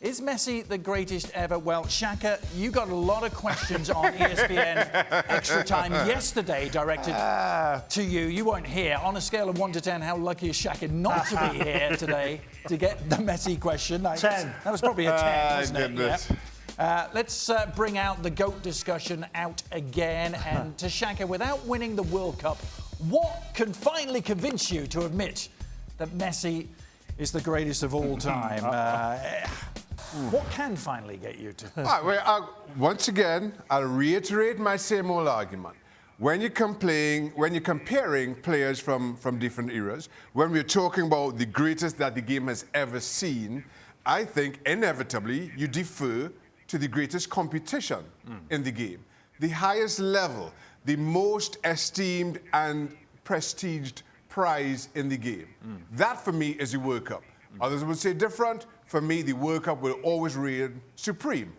Is Messi the greatest ever? Well, Shaka, you got a lot of questions on ESPN Extra Time yesterday directed to you. You weren't here. On a scale of 1 to 10, how lucky is Shaka not to be here today to get the Messi question? 10. That was probably a 10, wasn't it? Goodness. Yeah. Let's bring out the GOAT discussion out again. And to Shaka, without winning the World Cup, what can finally convince you to admit that Messi is the greatest of all time? What can finally get you to? Once again, I'll reiterate my same old argument. When you're comparing players from different eras, when we're talking about the greatest that the game has ever seen, I think inevitably you defer to the greatest competition in the game, the highest level, the most esteemed and prestiged prize in the game. That for me is the World Cup. Others would say different. For me, the World Cup will always reign supreme.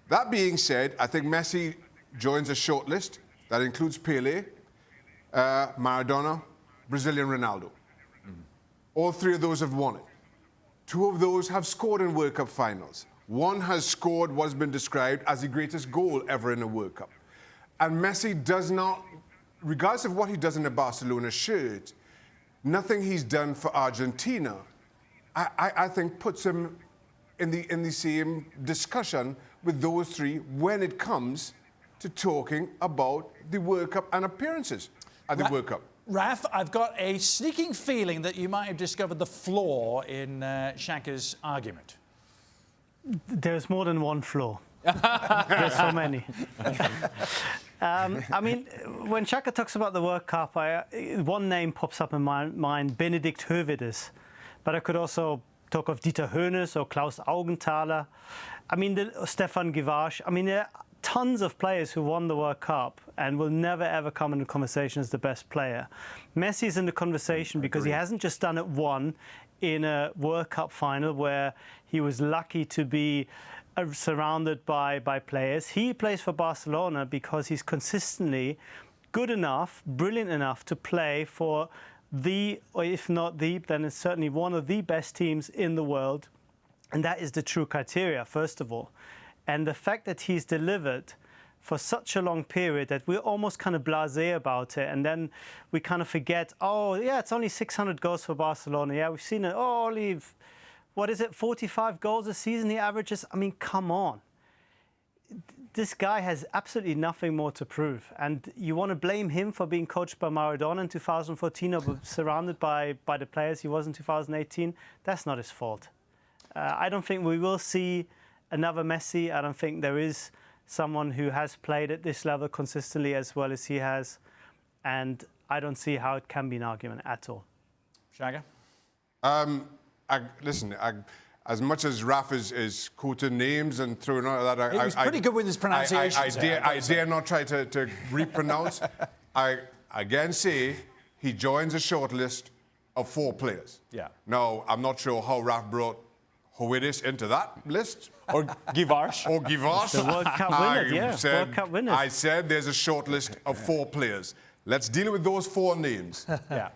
That being said, I think Messi joins a shortlist that includes Pele, Maradona, Brazilian Ronaldo. All three of those have won it. Two of those have scored in World Cup finals. One has scored what's been described as the greatest goal ever in a World Cup. And Messi does not, regardless of what he does in the Barcelona shirt, nothing he's done for Argentina, I think puts him in the same discussion with those three when it comes to talking about the World Cup and appearances at the World Cup. Raph, I've got a sneaking feeling that you might have discovered the flaw in Shaka's argument. There's more than one flaw. There's so many. I mean, when Shaka talks about the World Cup, one name pops up in my mind, Benedikt Höwedes. But I could also talk of Dieter Hoeneß or Klaus Augenthaler. I mean, Stefan Givash. I mean, there are tons of players who won the World Cup and will never, ever come into conversation as the best player. Messi is in the conversation because he hasn't just done it one in a World Cup final where he was lucky to be surrounded by players. He plays for Barcelona because he's consistently good enough, brilliant enough to play for or if not the, then it's certainly one of the best teams in the world. And that is the true criteria, first of all. And the fact that he's delivered for such a long period that we're almost kind of blasé about it. And then we kind of forget, oh, yeah, it's only 600 goals for Barcelona. Yeah, we've seen it. Oh, only, 45 goals a season he averages? I mean, come on. This guy has absolutely nothing more to prove. And you want to blame him for being coached by Maradona in 2014 or surrounded by the players he was in 2018? That's not his fault. I don't think we will see another Messi. I don't think there is someone who has played at this level consistently as well as he has. And I don't see how it can be an argument at all. Shaka? Listen, as much as Raph is quoting names and throwing out that, he was pretty good with his pronunciation. I dare not try to repronounce. I again say he joins a shortlist of 4 players. Yeah. Now, I'm not sure how Raph brought Höwedes into that list. Or Givash. The World Cup winners, yeah. World Cup winners. I said there's a shortlist of 4 players. Let's deal with those 4 names. Yeah.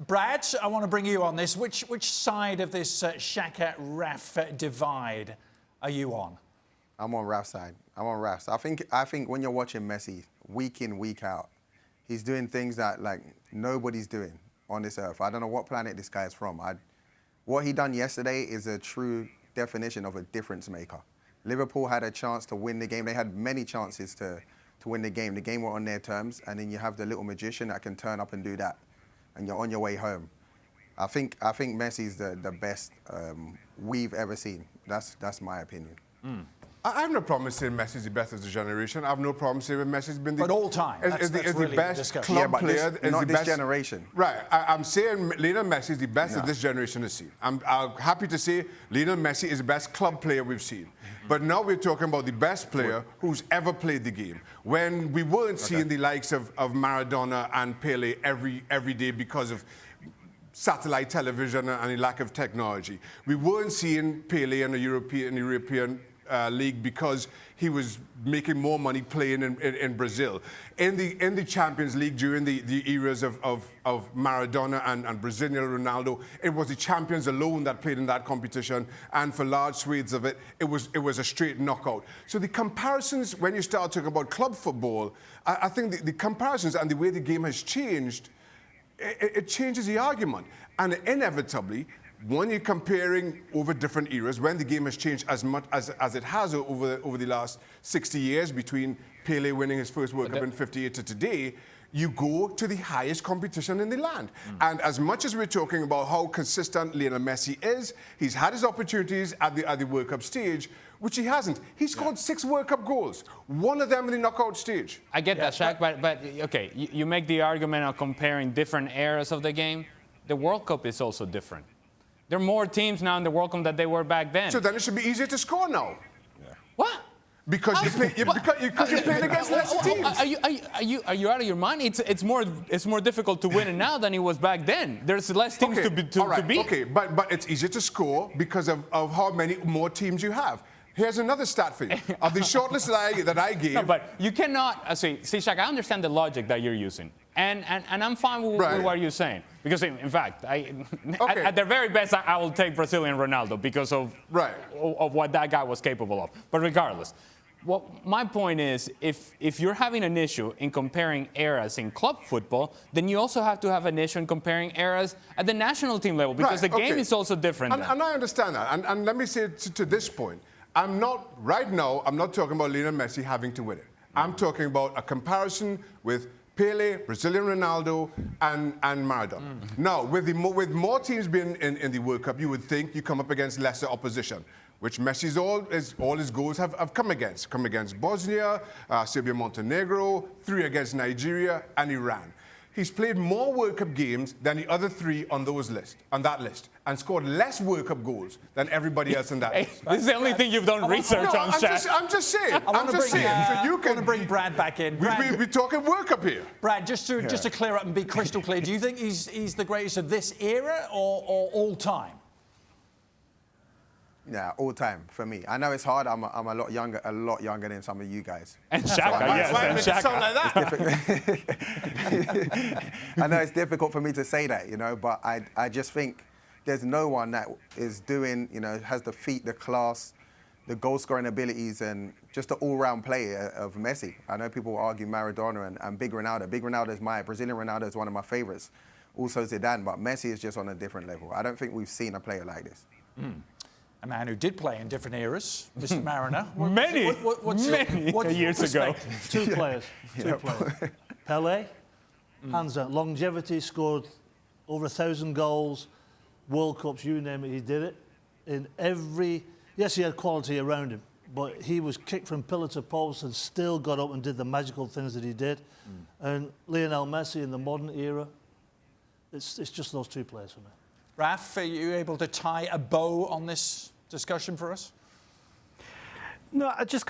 Brad, I want to bring you on this. Which side of this Shaka-Raph divide are you on? I'm on Raph's side. I think when you're watching Messi week in, week out, he's doing things that like nobody's doing on this earth. I don't know what planet this guy is from. What he done yesterday is a true definition of a difference maker. Liverpool had a chance to win the game. They had many chances to win the game. The game were on their terms, and then you have the little magician that can turn up and do that. And you're on your way home. I think Messi's the best we've ever seen. That's my opinion. I have no problem saying Messi's the best of the generation. I have no problem saying Messi's been But all time. Is really the best club player. Not this generation. Right. I'm saying Lionel Messi is the best that this generation has seen. I'm happy to say Lionel Messi is the best club player we've seen. But now we're talking about the best player who's ever played the game. When we weren't seeing the likes of Maradona and Pele every day because of satellite television and the lack of technology. We weren't seeing Pele in the European League because he was making more money playing in Brazil. In the Champions League during the eras of Maradona and Brazilian Ronaldo, it was the champions alone that played in that competition, and for large swathes of it, it was a straight knockout. So the comparisons, when you start talking about club football, I think the comparisons and the way the game has changed, it changes the argument. And inevitably, when you're comparing over different eras, when the game has changed as much as it has over the last 60 years between Pele winning his first World Cup in '58 to today, you go to the highest competition in the land. And as much as we're talking about how consistent Lionel Messi is, he's had his opportunities at the World Cup stage, which he hasn't. He scored 6 World Cup goals, one of them in the knockout stage. I get that, Shaq, but okay, you make the argument of comparing different eras of the game. The World Cup is also different. There are more teams now in the World Cup than they were back then. So then it should be easier to score now. Yeah. What? Because you're playing against lesser teams. Are you out of your mind? It's more difficult to win now than it was back then. There's less teams to beat. Okay, but it's easier to score because of how many more teams you have. Here's another stat for you. Of the shortlist that I gave. No, but you cannot. See, Shaq, I understand the logic that you're using. And I'm fine with what you're saying. Because, in fact, at their very best, I will take Brazilian Ronaldo because of what that guy was capable of. But regardless, my point is, if you're having an issue in comparing eras in club football, then you also have to have an issue in comparing eras at the national team level because the game is also different. And I understand that. And let me say to this point, I'm not talking about Lionel Messi having to win it. I'm talking about a comparison with Pele, Brazilian Ronaldo, and Maradona. Now, with more teams being in the World Cup, you would think you come up against lesser opposition, which Messi's all his goals have come against. Come against Bosnia, Serbia, Montenegro, 3 against Nigeria, and Iran. He's played more World Cup games than the other 3 on that list, and scored less World Cup goals than everybody else in that list. This is the only thing you've done research on, Shaq. I'm just saying. I want to bring Brad back in. We're talking World Cup here. Brad, just to clear up and be crystal clear, do you think he's the greatest of this era or all time? Yeah, all time for me. I know it's hard. I'm a lot younger than some of you guys. And Shaka, yes, and Shaka. I know it's difficult for me to say that, but I just think there's no one that is doing, has the feet, the class, the goal-scoring abilities, and just the all-round play of Messi. I know people will argue Maradona and Big Ronaldo. Brazilian Ronaldo is one of my favorites. Also Zidane, but Messi is just on a different level. I don't think we've seen a player like this. A man who did play in different eras, Mr. Mariner. Many years ago. Two players. Pele, hands down. Longevity, scored over 1,000 goals, World Cups, you name it, he did it. In every... Yes, he had quality around him, but he was kicked from pillar to post and still got up and did the magical things that he did. And Lionel Messi in the modern era, it's just those 2 players for me. Raph, are you able to tie a bow on this discussion for us? No, I was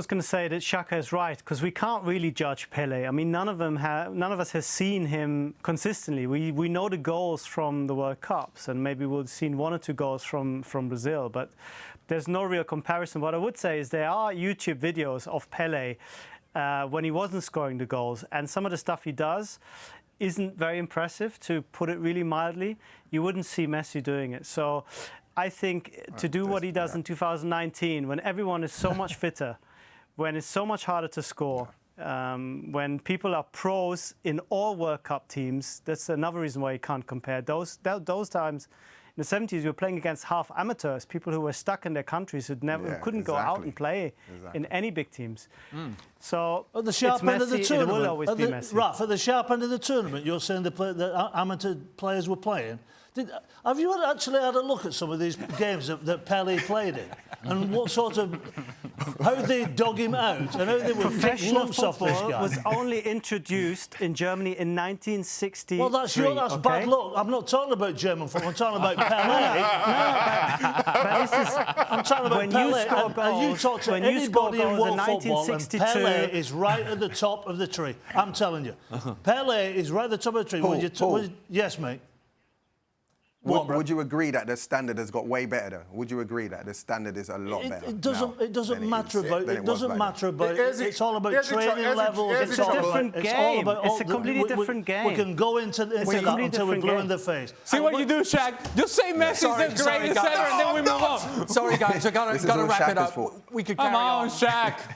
going to say that Shaka is right, because we can't really judge Pele. I mean, none of us has seen him consistently. We know the goals from the World Cups, and maybe we've seen 1 or 2 goals from Brazil, but there's no real comparison. What I would say is there are YouTube videos of Pele when he wasn't scoring the goals, and some of the stuff he does isn't very impressive, to put it really mildly. You wouldn't see Messi doing it. So I think to do what he does in 2019, when everyone is so much fitter, when it's so much harder to score, when people are pros in all World Cup teams, that's another reason why you can't compare. Those times in the 70s, we were playing against half amateurs, people who were stuck in their countries who couldn't go out and play in any big teams. So at the sharp end of the tournament, it will always be Messi. Right, at the sharp end of the tournament, you're saying the amateur players were playing. Have you actually had a look at some of these games that Pele played in? And what sort of... how they dug him out and how they were picking lumps off this guy? Was only introduced in Germany in 1963. Well, that's bad luck. I'm not talking about German football. I'm talking about Pele. I'm talking about Pele. And you talk to anybody in world football, and Pele is right at the top of the tree. I'm telling you. Pele is right at the top of the tree. Paul. Yes, mate. Would you agree that the standard has got way better though? Would you agree that the standard is a lot better? It doesn't matter about it. Doesn't matter about it. It's all about training levels. It's a different game. It's a completely different game. We can go into that until we're blue in the face. See what you do, Shaq? Just say Messi's the greatest ever, and then we move on. Sorry, guys, I've got to wrap it up. We could carry on. Come on, Shaq.